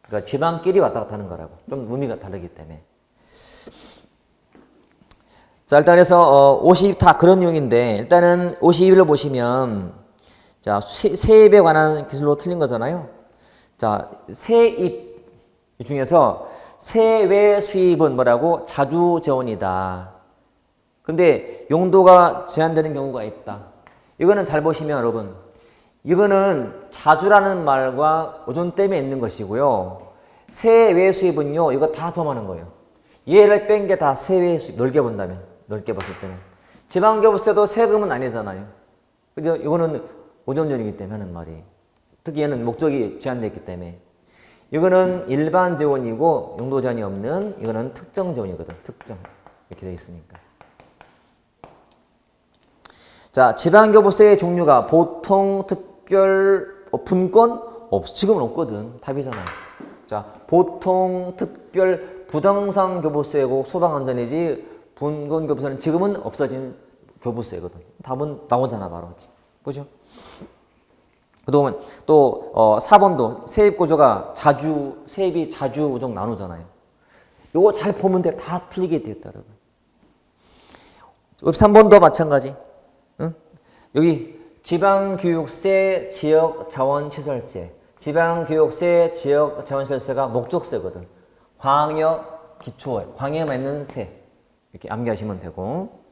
그러니까 지방끼리 왔다 갔다 하는 거라고. 좀 의미가 다르기 때문에. 자, 일단 해서 50 다 그런 내용인데 일단은 52일로 보시면 자, 세입에 관한 기술로 틀린 거잖아요. 자, 세입 중에서 세외 수입은 뭐라고? 자주재원이다. 근데 용도가 제한되는 경우가 있다. 이거는 잘 보시면 여러분, 이거는 자주라는 말과 오존 때문에 있는 것이고요. 세외 수입은요, 이거 다 포함하는 거예요. 얘를 뺀 게 다 세외 수입, 넓게 본다면, 넓게 봤을 때는. 지방교부세도 세금은 아니잖아요. 그죠? 이거는 오존전이기 때문에 하는 말이. 특히 얘는 목적이 제한되어 있기 때문에. 이거는 일반 재원이고 용도 제한이 없는 이거는 특정 재원이거든. 특정. 이렇게 되어 있으니까. 자, 지방교부세의 종류가 보통, 특별, 분권? 지금은 없거든. 답이잖아. 자, 보통, 특별, 부동산 교부세고 소방안전이지 분권 교부세는 지금은 없어진 교부세거든. 답은 나오잖아 바로. 이렇게. 보죠. 그동안 또 4번도 세입 구조가 세입이 자주 우정 나누잖아요. 요거 잘 보면 돼. 다 풀리게 되었다 여러분. 3번도 마찬가지. 응? 여기 지방교육세, 지역자원시설세. 지방교육세, 지역자원시설세가 목적세거든. 광역 기초에 광역에만 있는 세. 이렇게 암기하시면 되고.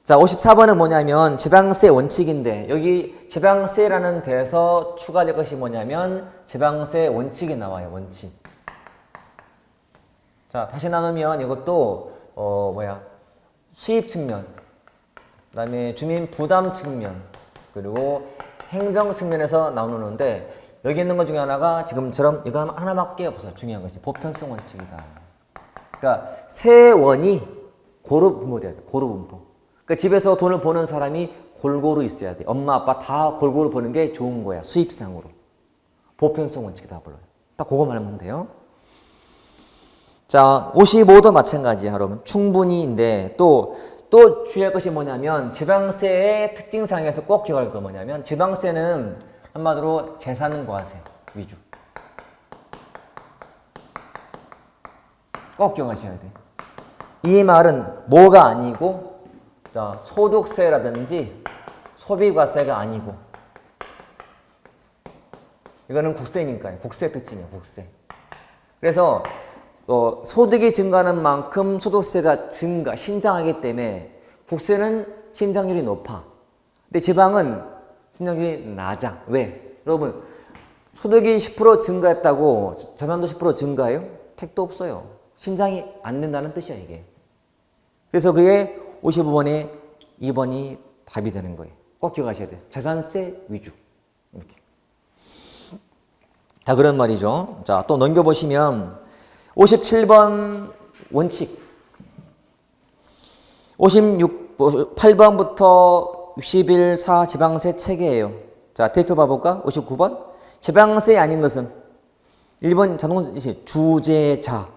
자, 54번은 뭐냐면 지방세 원칙인데 여기 지방세라는 데서 추가될 것이 뭐냐면 지방세 원칙이 나와요. 원칙. 자, 다시 나누면 이것도 수입 측면, 그 다음에 주민 부담 측면, 그리고 행정 측면에서 나누는데 여기 있는 것 중에 하나가 지금처럼 이거 하나밖에 없어요. 중요한 것이 보편성 원칙이다. 그러니까 세원이 고루 분포돼야 돼. 고루 분포. 그러니까 집에서 돈을 버는 사람이 골고루 있어야 돼. 엄마, 아빠 다 골고루 버는 게 좋은 거야. 수입상으로. 보편성 원칙이다 불러요. 딱 그거만 하면 돼요. 자, 55도 마찬가지야. 여러분. 충분히인데 또 주의할 것이 뭐냐면 지방세의 특징상에서 꼭 기억할 거 뭐냐면 지방세는 한마디로 재산과세 위주. 꼭 기억하셔야 돼. 이 말은 뭐가 아니고 자, 소득세라든지 소비과세가 아니고 이거는 국세니까요. 국세 특징이에요. 국세. 그래서 소득이 증가하는 만큼 소득세가 신장하기 때문에 국세는 신장률이 높아. 근데 지방은 신장률이 낮아. 왜? 여러분 소득이 10% 증가했다고 재산도 10% 증가해요? 택도 없어요. 신장이 안 된다는 뜻이야 이게. 그래서 그게 55번에 2번이 답이 되는 거예요. 꼭 기억하셔야 돼요. 재산세 위주. 이렇게. 다 그런 말이죠. 자, 또 넘겨보시면 57번 원칙. 8번부터 61사 지방세 체계예요. 자, 대표 봐볼까? 59번. 지방세 아닌 것은 1번 자동시 주재자,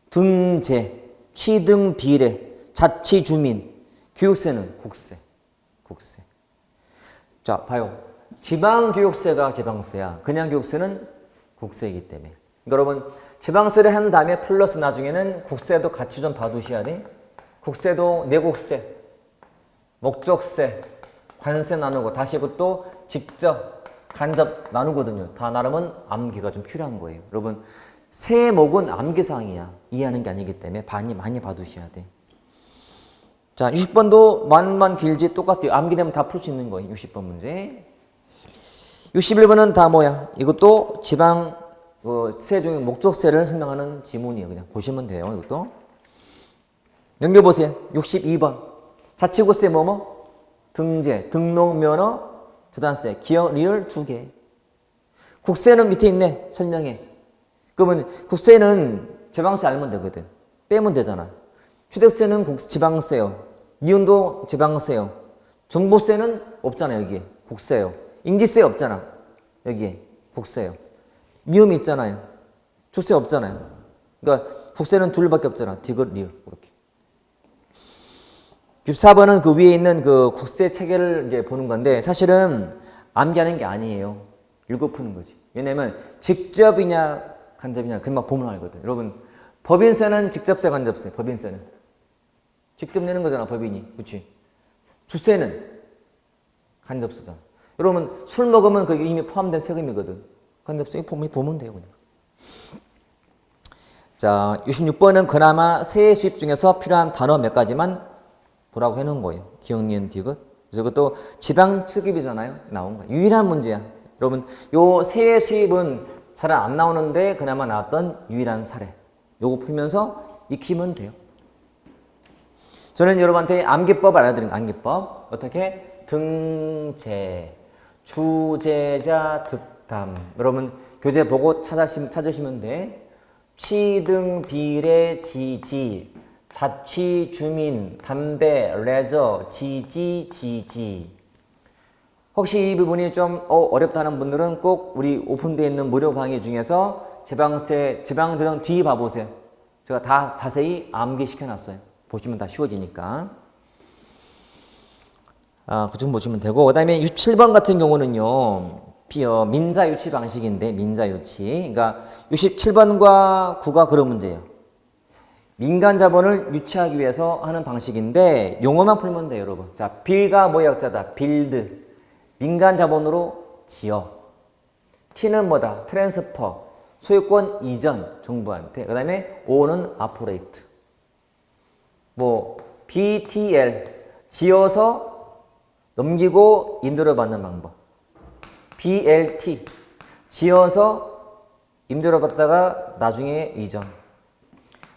등재, 취등 비례, 자치 주민, 교육세는 국세. 국세. 자, 봐요. 지방교육세가 지방세야. 그냥 교육세는 국세이기 때문에. 그러니까 여러분, 지방세를 한 다음에 플러스 나중에는 국세도 같이 좀 봐두셔야 돼. 국세도 내국세, 목적세, 관세 나누고 다시 그것도 직접, 간접 나누거든요. 다 나누면 암기가 좀 필요한 거예요. 여러분, 세목은 암기사항이야. 이해하는 게 아니기 때문에 많이 봐두셔야 돼. 자, 60번도 만만 길지 똑같아요. 암기되면 다 풀 수 있는 거예요. 60번 문제. 61번은 다 뭐야? 이것도 지방 세 중에 목적세를 설명하는 지문이에요. 그냥 보시면 돼요. 이것도. 넘겨보세요. 62번. 자치구세 뭐뭐? 등재, 등록면허, 저단세, 기업, 리얼 2개. 국세는 밑에 있네. 설명해. 그러면 국세는 지방세 알면 되거든. 빼면 되잖아. 취득세는 지방세요. 미운도 지방세요. 종부세는 없잖아요. 여기에. 국세요. 인지세 없잖아. 여기에. 국세요. 미움이 있잖아요. 주세 없잖아요. 그러니까 국세는 둘밖에 없잖아. 디귿, 리을. 이렇게. 64번은 그 위에 있는 그 국세 체계를 이제 보는 건데 사실은 암기하는 게 아니에요. 읽어푸는 거지. 왜냐면 직접이냐 간접이냐 금방 보면 알거든. 여러분 법인세는 직접세 간접세. 법인세는 직접 내는 거잖아. 법인이. 그렇지. 주세는 간접세잖아. 여러분 술 먹으면 그게 이미 포함된 세금이거든. 간접세 보면 돼요. 그냥. 자, 66번은 그나마 세액 수입 중에서 필요한 단어 몇 가지만 보라고 해놓은 거예요. 기억, 니은, 디귿. 그래서 그것도 지방 출급이잖아요. 나온 거예요. 유일한 문제야. 여러분 요 세액 수입은 잘 안 나오는데 그나마 나왔던 유일한 사례. 요거 풀면서 익히면 돼요. 저는 여러분한테 암기법 알려드린 암기법. 어떻게? 등재, 주재자, 득담. 여러분 교재 보고 찾으시면 돼. 취등, 비례, 지지, 자취, 주민, 담배, 레저, 지지. 혹시 이 부분이 좀 어렵다는 분들은 꼭 우리 오픈되어 있는 무료 강의 중에서 지방조정 뒤 봐보세요. 제가 다 자세히 암기시켜놨어요. 보시면 다 쉬워지니까. 그쪽 보시면 되고. 그 다음에 67번 같은 경우는요. 민자유치 방식인데, 민자유치. 그러니까 67번과 9가 그런 문제예요. 민간 자본을 유치하기 위해서 하는 방식인데, 용어만 풀면 돼요, 여러분. 자, 빌가 뭐의 약자다? 빌드. 민간 자본으로 지어. T는 뭐다? 트랜스퍼. 소유권 이전, 정부한테. 그 다음에 O는 아포레이트. BTL. 지어서 넘기고 임대료 받는 방법. BLT. 지어서 임대료 받다가 나중에 이전.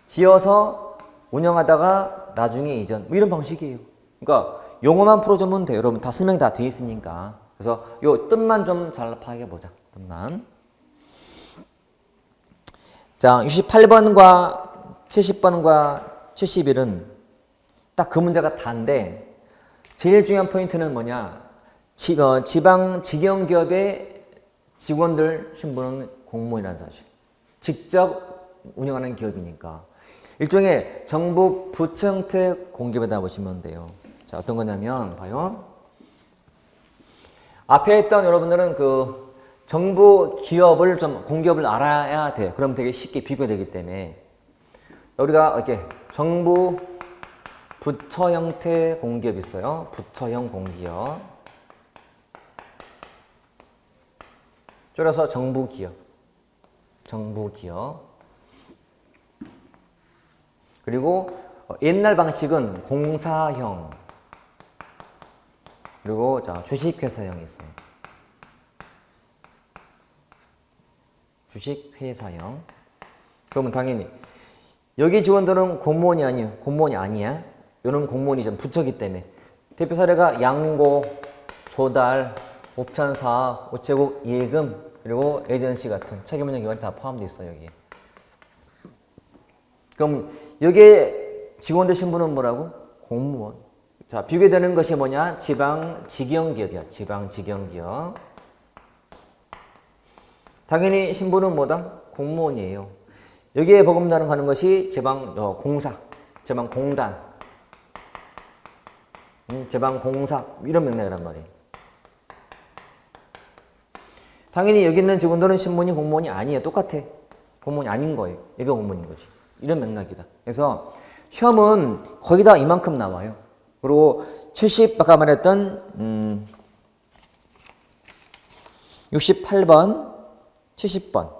지어서 운영하다가 나중에 이전. 이런 방식이에요. 그러니까 용어만 풀어주면 돼요. 여러분 다 설명 다 돼 있으니까. 그래서 요 뜻만 좀 잘 파악해보자. 뜻만. 자, 68번과 70번과 71은 딱 그 문제가 다인데 제일 중요한 포인트는 뭐냐. 지방 직영기업의 직원들 신분은 공무원이라는 사실. 직접 운영하는 기업이니까. 일종의 정부 부처 형태 공기업이다 보시면 돼요. 자, 어떤 거냐면 봐요. 앞에 있던 여러분들은 그 정부 기업을 좀 공기업을 알아야 돼요. 그럼 되게 쉽게 비교되기 때문에 우리가 이렇게 정부 부처 형태 공기업 있어요. 부처형 공기업. 줄여서 정부기업. 정부기업. 그리고 옛날 방식은 공사형. 그리고 자, 주식회사형이 있어요. 주식회사형. 그러면 당연히 여기 직원들은 공무원이 아니에요. 공무원이 아니야. 이는 공무원이 좀 부처기 때문에. 대표 사례가 양고, 조달, 옵션사업, 우체국, 예금, 그리고 에이전시 같은 책임운영 기관이 다 포함되어 있어요. 여기. 그럼 여기에 직원들 신분은 뭐라고? 공무원. 자, 비교되는 것이 뭐냐? 지방 직영기업이야. 지방 직영기업. 당연히 신분은 뭐다? 공무원이에요. 여기에 버금가는 것이 지방 공사, 지방 공단, 지방 공사 이런 맥락이란 말이에요. 당연히 여기 있는 직원들은 신분이 공무원이 아니에요. 똑같아. 공무원이 아닌 거예요. 얘가 공무원인 거지. 이런 맥락이다. 그래서 시험은 거의 다 이만큼 나와요. 그리고 70, 아까 말했던 68번, 70번,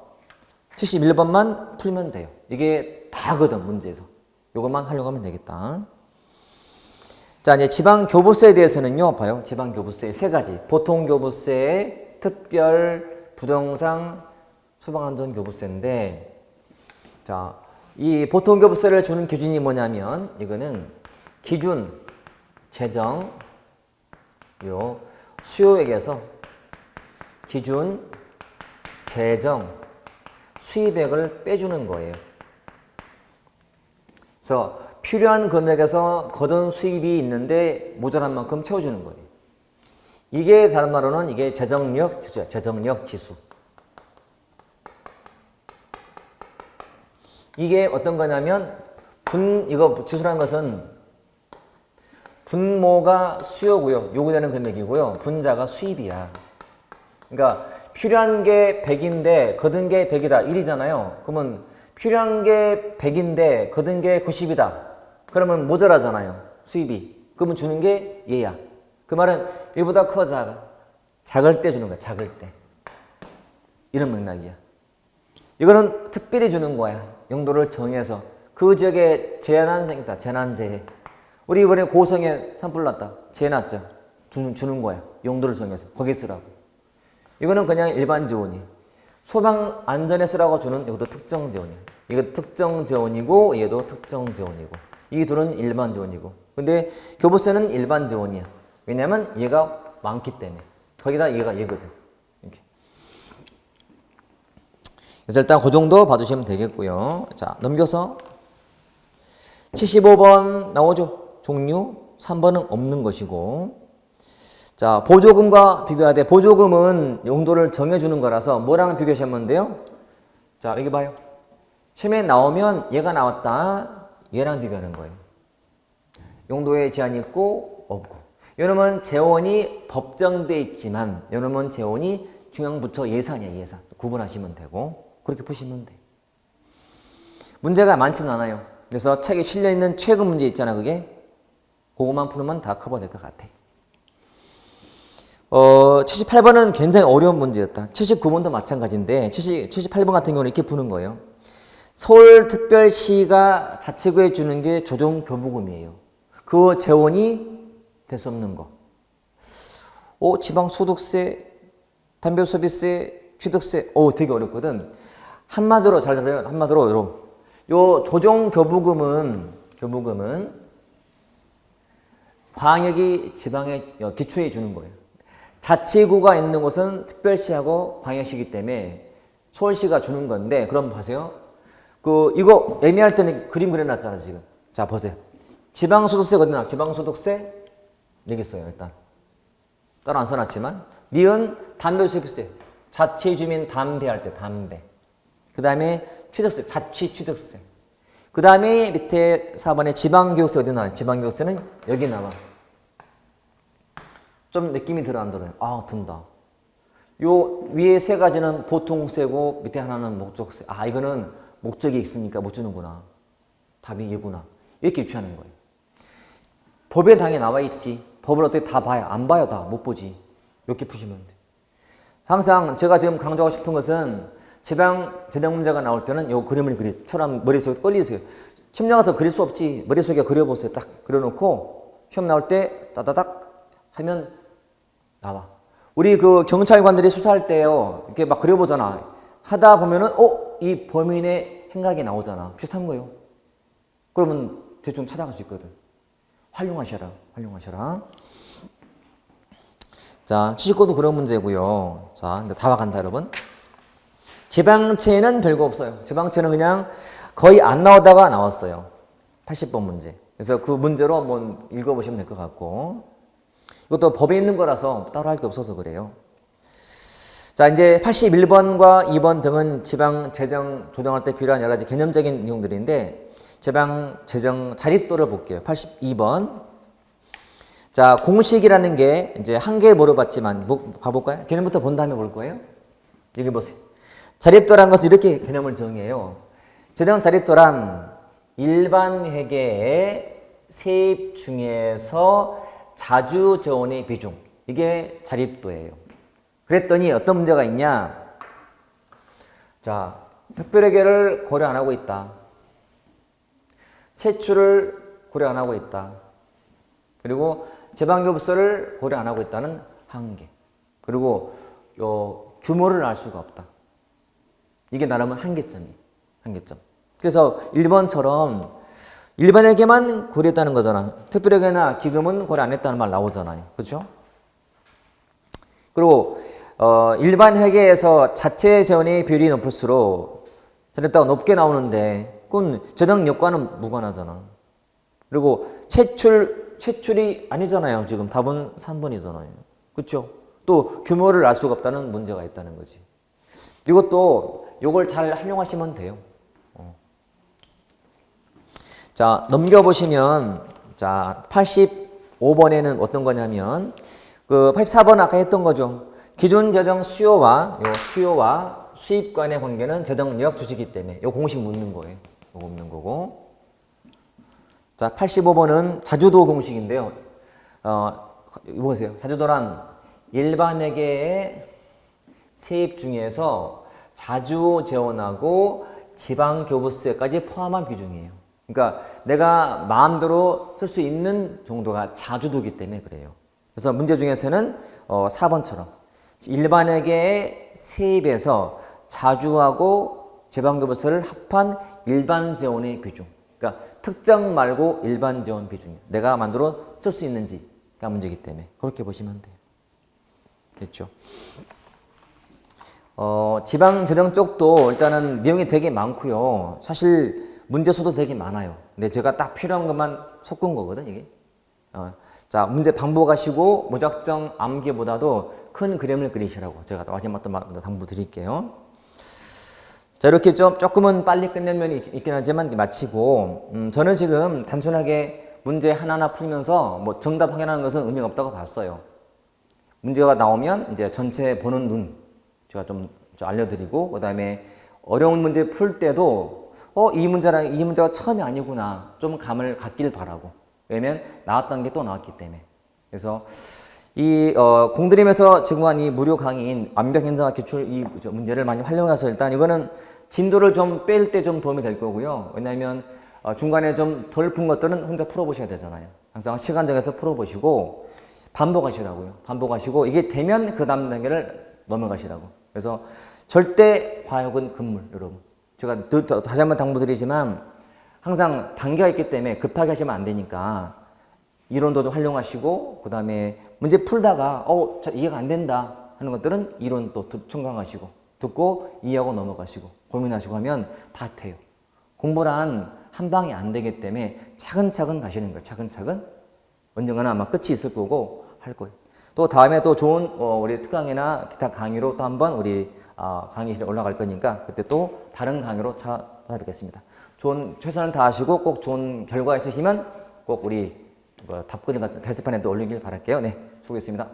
71번만 풀면 돼요. 이게 다거든, 문제에서. 이것만 하려고 하면 되겠다. 자, 이제 지방교부세에 대해서는요, 봐요. 지방교부세 세 가지. 보통교부세, 특별, 부동산, 소방안전교부세인데, 자, 이 보통교부세를 주는 기준이 뭐냐면, 이거는 기준, 재정, 요, 수요액에서 기준, 재정, 수입액을 빼주는 거예요. 그래서 필요한 금액에서 거둔 수입이 있는데 모자란 만큼 채워주는 거예요. 이게 다른 말로는 이게 재정력 지수야. 재정력 지수. 이게 어떤 거냐면 이거 지수라는 것은 분모가 수요고요. 요구되는 금액이고요. 분자가 수입이야. 그러니까 필요한 게 100인데 거둔 게 100이다. 1이잖아요. 그러면 필요한 게 100인데 거둔 게 90이다. 그러면 모자라잖아요. 수입이. 그러면 주는 게 얘야. 그 말은 1보다 커 작아. 작을 때 주는 거야. 작을 때. 이런 맥락이야. 이거는 특별히 주는 거야. 용도를 정해서. 그 지역에 재난 생겼다. 재난재해. 우리 이번에 고성에 산불 났다. 재해 났죠. 주는 거야. 용도를 정해서. 거기 쓰라고. 이거는 그냥 일반 지원이에요. 소방 안전에 쓰라고 주는 이것도 특정 지원이에요. 이거 특정 지원이고 얘도 특정 지원이고 이 둘은 일반 지원이고 근데 교부세는 일반 지원이야. 왜냐면 얘가 많기 때문에 거기다 얘거든. 이렇게. 그래서 일단 그 정도 봐주시면 되겠고요. 자, 넘겨서 75번 나오죠. 종류 3번은 없는 것이고 자, 보조금과 비교하되 보조금은 용도를 정해주는 거라서 뭐랑 비교하시면 돼요? 자, 여기 봐요. 시험에 나오면 얘가 나왔다. 얘랑 비교하는 거예요. 용도에 제한이 있고 없고. 요놈은 재원이 법정돼 있지만 요놈은 재원이 중앙부처 예산이야. 예산. 구분하시면 되고 그렇게 푸시면 돼. 문제가 많지는 않아요. 그래서 책에 실려있는 최근 문제 있잖아. 그게 그것만 풀면 다 커버될 것 같아. 78번은 굉장히 어려운 문제였다. 79번도 마찬가지인데 78번 같은 경우는 이렇게 푸는 거예요. 서울특별시가 자치구에 주는 게 조정교부금이에요. 그 재원이 될 수 없는 거. 지방소득세, 담배소비세, 취득세. 되게 어렵거든. 한마디로 잘 들어요. 한마디로 요 조정교부금은 광역이 지방에 기초에 주는 거예요. 자치구가 있는 곳은 특별시하고 광역시이기 때문에 서울시가 주는 건데 그럼 보세요. 이거 애매할 때는 그림 그려놨잖아 지금. 자 보세요. 지방소득세 어디 나와? 지방소득세 여기 있어요. 일단 따로 안 써놨지만 니은 담배소비세 자치주민 담배할 때 담배. 그 다음에 취득세 자취취득세. 그 다음에 밑에 4번에 지방교육세 어디 나와요? 지방교육세는 여기 나와. 좀 느낌이 들어 안 들어요? 든다. 요 위에 세 가지는 보통세고 밑에 하나는 목적세. 이거는 목적이 있으니까 못 주는구나. 답이 얘구나. 이렇게 유추하는 거예요. 법에 당연히 나와 있지. 법을 어떻게 다 봐요? 안 봐요. 다 못 보지. 이렇게 푸시면 돼. 항상 제가 지금 강조하고 싶은 것은 지방 재정 문제가 나올 때는 요 그림을 처럼 머릿속에 걸리세요. 시험 나가서 그릴 수 없지. 머릿속에 그려보세요. 딱 그려놓고 시험 나올 때 따다닥 하면 나와. 우리 경찰관들이 수사할 때요. 이렇게 막 그려보잖아. 하다 보면은 이 범인의 행각이 나오잖아. 비슷한 거예요. 그러면 대충 찾아갈 수 있거든. 활용하셔라. 자, 79도 그런 문제고요. 자, 근데 다 와간다 여러분. 지방채는 별거 없어요. 지방채는 그냥 거의 안 나오다가 나왔어요. 80번 문제. 그래서 그 문제로 한번 읽어보시면 될 것 같고 이것도 법에 있는 거라서 따로 할 게 없어서 그래요. 자, 이제 81번과 2번 등은 지방 재정 조정할 때 필요한 여러 가지 개념적인 내용들인데 지방 재정 자립도를 볼게요. 82번. 자, 공식이라는 게 이제 한 개 물어봤지만 봐볼까요? 개념부터 본 다음에 볼 거예요. 여기 보세요. 자립도라는 것은 이렇게 개념을 정해요. 재정 자립도란 일반 회계의 세입 중에서 자주 재원의 비중, 이게 자립도예요. 그랬더니 어떤 문제가 있냐? 자, 특별회계를 고려 안 하고 있다. 세출을 고려 안 하고 있다. 그리고 제방교부서를 고려 안 하고 있다는 한계. 그리고 규모를 알 수가 없다. 이게 나름은 한계점이에요. 한계점. 그래서 1번처럼 일반회계만 고려했다는 거잖아. 특별회계나 기금은 고려 안 했다는 말 나오잖아요. 그렇죠? 그리고 일반 회계에서 자체 재원의 비율이 높을수록 자립도가 높게 나오는데 그건 재정 여과는 무관하잖아. 그리고 채출이 아니잖아요. 지금 답은 3번이잖아요. 그렇죠? 또 규모를 알 수가 없다는 문제가 있다는 거지. 이것도 요걸 잘 활용하시면 돼요. 자, 넘겨보시면, 자, 85번에는 어떤 거냐면, 84번 아까 했던 거죠. 기존 재정 수요와 수입 간의 관계는 재정 요약 주시기 때문에 요 공식 묻는 거예요. 요거 묻는 거고. 자, 85번은 자주도 공식인데요. 보세요. 자주도란 일반회계의 세입 중에서 자주 재원하고 지방교부세까지 포함한 비중이에요. 그러니까 내가 마음대로 쓸 수 있는 정도가 자주도기 때문에 그래요. 그래서 문제 중에서는 4번처럼 일반회계의 세입에서 자주하고 지방교부세를 합한 일반 재원의 비중. 그러니까 특정 말고 일반 재원 비중이에요. 내가 만들어 쓸 수 있는지가 문제이기 때문에 그렇게 보시면 돼요. 됐죠? 지방재정 쪽도 일단은 내용이 되게 많고요. 사실 문제 수도 되게 많아요. 근데 제가 딱 필요한 것만 섞은 거거든, 이게. 자, 문제 반복하시고 무작정 암기보다도 큰 그림을 그리시라고 제가 마지막 또 당부 드릴게요. 자, 이렇게 조금은 빨리 끝낼 면이 있긴 하지만 마치고, 저는 지금 단순하게 문제 하나하나 풀면서 뭐 정답 확인하는 것은 의미가 없다고 봤어요. 문제가 나오면 이제 전체 보는 눈 제가 좀 알려드리고, 그 다음에 어려운 문제 풀 때도 이 문제가 처음이 아니구나 좀 감을 갖길 바라고. 왜냐면 나왔던 게 또 나왔기 때문에. 그래서 이 공드림에서 제공한 이 무료 강의인 완벽행정학 기출 이 문제를 많이 활용해서 일단 이거는 진도를 좀 뺄 때 좀 도움이 될 거고요. 왜냐하면 중간에 좀 덜 푼 것들은 혼자 풀어보셔야 되잖아요. 항상 시간 정해서 풀어보시고 반복하시라고요. 반복하시고 이게 되면 그 다음 단계를 넘어가시라고. 그래서 절대 과욕은 금물, 여러분. 제가 다시 한번 당부드리지만 항상 단계가 있기 때문에 급하게 하시면 안 되니까 이론도 좀 활용하시고, 그 다음에 문제 풀다가 이해가 안 된다 하는 것들은 이론 또 청강하시고 듣고 이해하고 넘어가시고 고민하시고 하면 다 돼요. 공부란 한 방에 안 되기 때문에 차근차근 가시는 거예요. 차근차근. 언젠가는 아마 끝이 있을 거고 할 거예요. 또 다음에 또 좋은 우리 특강이나 기타 강의로 또 한번 우리 강의실에 올라갈 거니까 그때 또 다른 강의로 찾아뵙겠습니다. 최선을 다하시고 꼭 좋은 결과 있으시면 꼭 우리 답글이나 게시판에 또 올리길 바랄게요. 네, 수고했습니다.